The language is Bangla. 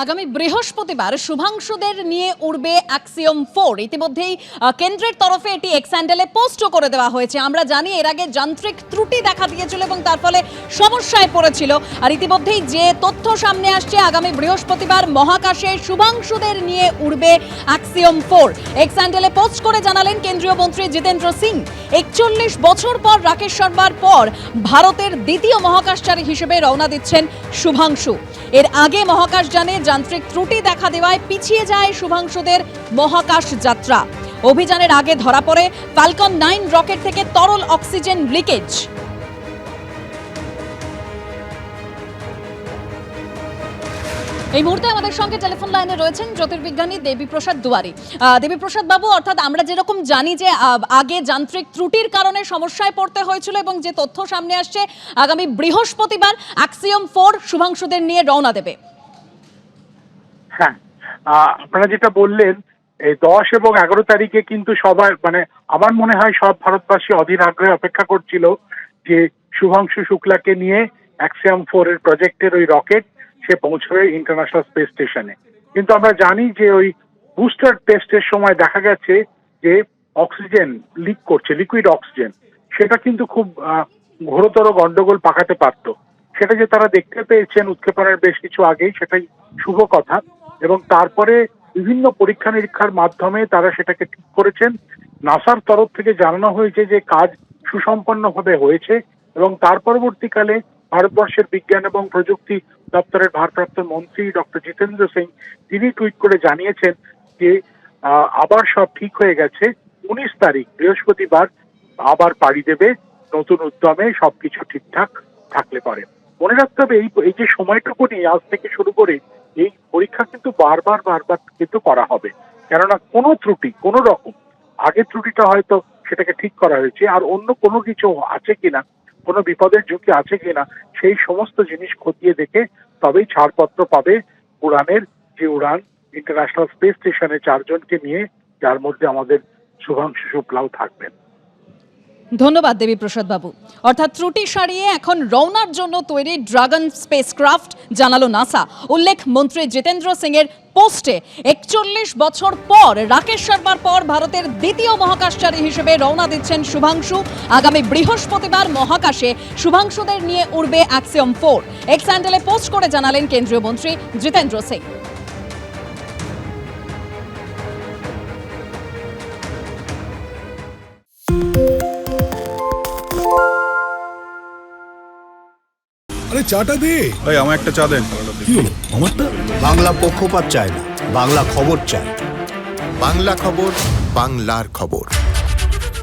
আগামী বৃহস্পতিবার শুভাংশুদের নিয়ে উড়বে অ্যাক্সিয়ম 4। ইতিমধ্যেই কেন্দ্রের তরফে এটি এক্স হ্যান্ডেলে পোস্টও করে দেওয়া হয়েছে। আমরা জানি এর আগে যান্ত্রিক ত্রুটি দেখা দিয়েছিল এবং তার ফলে সমস্যায় পড়েছিল। আর ইতিমধ্যেই যে তথ্য সামনে আসছে, আগামী বৃহস্পতিবার মহাকাশে শুভাংশুদের নিয়ে উড়বে অ্যাক্সিয়ম 4। এক্স হ্যান্ডেলে পোস্ট করে জানালেন কেন্দ্রীয় মন্ত্রী জিতেন্দ্র সিং, 41 বছর পর রাকেশ শর্মার পর ভারতের দ্বিতীয় মহাকাশচারী হিসেবে রওনা দিচ্ছেন শুভাংশু। এর আগে মহাকাশযানে যান্ত্রিক ত্রুটি দেখা দেওয়ায় পিছিয়ে যায় শুভাংশুদের মহাকাশ যাত্রা। অভিযানের আগে ধরা পড়ে ফ্যালকন 9 রকেট থেকে তরল অক্সিজেন লিকেজ। এই মুহূর্তে আমাদের সঙ্গে টেলিফোন লাইনে রয়েছেন জ্যোতির্বিজ্ঞানী দেবীপ্রসাদ দুয়ারি। দেবীপ্রসাদ বাবু, অর্থাৎ আমরা যেরকম জানি যে আগে যান্ত্রিক ত্রুটির কারণে সমস্যায় পড়তে হয়েছিল এবং যে তথ্য সামনে আসছে, আগামী বৃহস্পতিবার অ্যাক্সিয়ম 4 শুভাংশুদের নিয়ে রওনা দেবে। হ্যাঁ, আপনারা যেটা বললেন, এই 10 এবং 11 তারিখে কিন্তু সবাই আমার মনে হয় সব ভারতবাসী অধীর আগ্রহে অপেক্ষা করছিল যে শুভাংশু শুক্লাকে নিয়ে অ্যাক্সিয়ম 4 এর প্রজেক্টের ওই রকেট সে পৌঁছবে ইন্টারন্যাশনাল স্পেস স্টেশনে। কিন্তু আমরা জানি যে ওই বুস্টার টেস্টের সময় দেখা গেছে যে অক্সিজেন লিক করছে, লিকুইড অক্সিজেন। সেটা কিন্তু খুব ঘোরতর গন্ডগোল পাকাতে পারত। সেটা যে তারা দেখতে পেয়েছেন উৎক্ষেপণের বেশ কিছু আগেই, সেটাই শুভ কথা। এবং তারপরে বিভিন্ন পরীক্ষা নিরীক্ষার মাধ্যমে তারা সেটাকে ঠিক করেছেন। নাসার তরফ থেকে জানানো হয়েছে যে কাজ সুসম্পন্নভাবে হয়েছে এবং তার পরবর্তীকালে ভারতবর্ষের বিজ্ঞান এবং প্রযুক্তি দপ্তরের ভারপ্রাপ্ত মন্ত্রী ডক্টর জিতেন্দ্র সিং, তিনি টুইট করে জানিয়েছেন যে আবার সব ঠিক হয়ে গেছে। 19 তারিখ বৃহস্পতিবার আবার পাড়ি দেবে নতুন উদ্যমে, সবকিছু ঠিকঠাক থাকলে পরে। মনে রাখতে হবে এই যে সময়টুকু নিয়ে আজ থেকে শুরু করে এই পরীক্ষা কিন্তু বারবার কিন্তু করা হবে। কেননা কোনো ত্রুটি, কোনো রকম আগের ত্রুটিটা হয়তো সেটাকে ঠিক করা হয়েছে, আর অন্য কোনো কিছু আছে কিনা, কোনো বিপদের ঝুঁকি আছে কিনা, সেই সমস্ত জিনিস খতিয়ে দেখে তবেই ছাড়পত্র পাবে উড়ানের, যে উড়ান ইন্টারন্যাশনাল স্পেস স্টেশনে 4 জনকে নিয়ে, যার মধ্যে আমাদের শুভাংশু শুক্লাও থাকবেন। ধন্যবাদ দেবীপ্রসাদ বাবু। অর্থাৎ ত্রুটি সারিয়ে এখন রওনার জন্য তৈরি ড্রাগন স্পেসক্রাফট, জানালো নাসা। উল্লেখ মন্ত্রী জিতেন্দ্র সিং এর পোস্টে, 41 বছর পর রাকেশ শর্মার পর ভারতের দ্বিতীয় মহাকাশচারী হিসেবে রওনা দিচ্ছেন শুভাংশু। আগামী বৃহস্পতিবার মহাকাশে শুভাংশুদের নিয়ে উড়বে অ্যাক্সিয়ম 4। এক্স হ্যান্ডেলে পোস্ট করে জানালেন কেন্দ্রীয় মন্ত্রী জিতেন্দ্র সিং। আরে চাটা দে ভাই, আমার একটা চা দেন। কি হলো আমারটা? বাংলা পক্ষপাত চায় না, বাংলা খবর চায়। বাংলা খবর, বাংলার খবর।